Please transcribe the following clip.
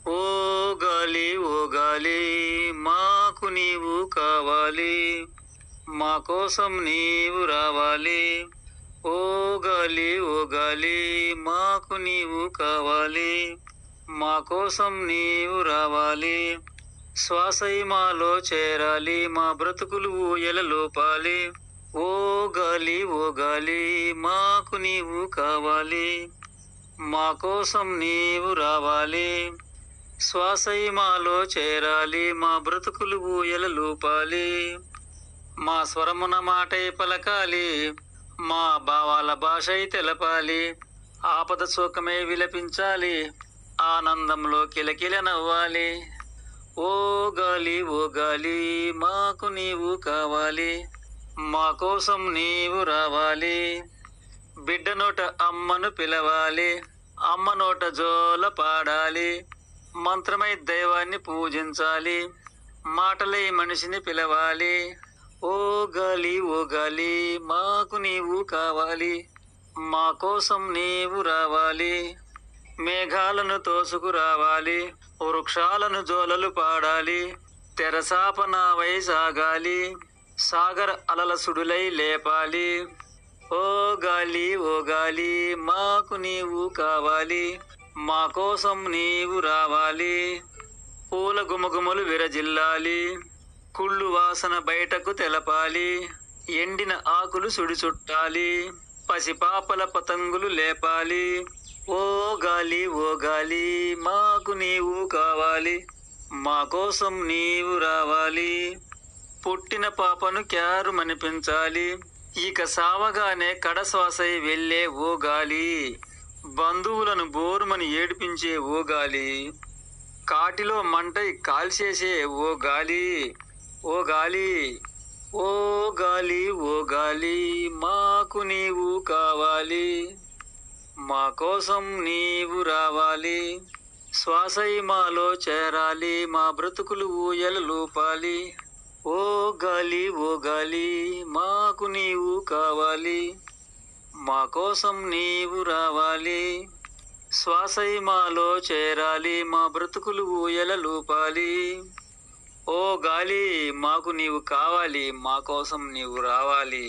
ఓ గాలి ఓ గాలి మాకు నీవు కావాలి, మా కోసం నీవు రావాలి. ఓ గాలి ఓ గాలి మాకు నీవు కావాలి, మా కోసం నీవు రావాలి. శ్వాసై మాలో చేరాలి, మా బ్రతుకులు ఊయలలోపాలి. ఓ గాలి ఓ గాలి మాకు నీవు కావాలి, మా కోసం నీవు రావాలి. శ్వాసై మాలో చేరాలి, మా బ్రతుకులు ఊయలలోపాలి. మా స్వరమున మాటై పలకాలి, మా భావాల భాషై తెలపాలి. ఆపద శోకమై విలపించాలి, ఆనందంలో కిలకిల నవ్వాలి. ఓ గాలి ఓ గాలి మాకు నీవు కావాలి, మా కోసం నీవు రావాలి. బిడ్డ నోట అమ్మను పిలవాలి, అమ్మ నోట జోల పాడాలి. మంత్రమై దైవాన్ని పూజించాలి, మాటలై మనిషిని పిలవాలి. ఓ గాలి ఓ గాలి మాకు నీవు కావాలి, మా కోసం నీవు రావాలి. మేఘాలను తోసుకురావాలి, వృక్షాలను జోలలు పాడాలి. తెరసాపనావై సాగాలి, సాగర అలల సుడులై లేపాలి. ఓ గాలి ఓ గాలి మాకు నీవు కావాలి, మా కోసం నీవు రావాలి. పూల గుమగుమలు విరజిల్లాలి, కుళ్ళు వాసన బయటకు తెలపాలి. ఎండిన ఆకులు సుడి చుట్టాలి, పసిపాపల పతంగులు లేపాలి. ఓ గాలి ఓ గాలి మాకు నీవు కావాలి, మా కోసం నీవు రావాలి. పుట్టిన పాపను క్యారుమనిపించాలి, ఇక సావగానే కడశ్వాసై వెళ్ళే ఓ గాలి. బంధువులను బోరుమని ఏడిపించే ఓ గాలి, కాటిలో మంటై కాల్చేసే ఓ గాలి. ఓ గాలి ఓ గాలి ఓ గాలి మాకు నీవు కావాలి, మా కోసం నీవు రావాలి. శ్వాసై మాలో చేరాలి, మా బ్రతుకులు ఊయలలోపాలి. ఓ గాలి ఓ గాలి మాకు నీవు కావాలి, మా కోసం నీవు రావాలి. శ్వాసై మాలో చేరాలి, మా బ్రతుకులు ఊయలలోపాలి. ఓ గాలి మాకు నీవు కావాలి, మా కోసం నీవు రావాలి.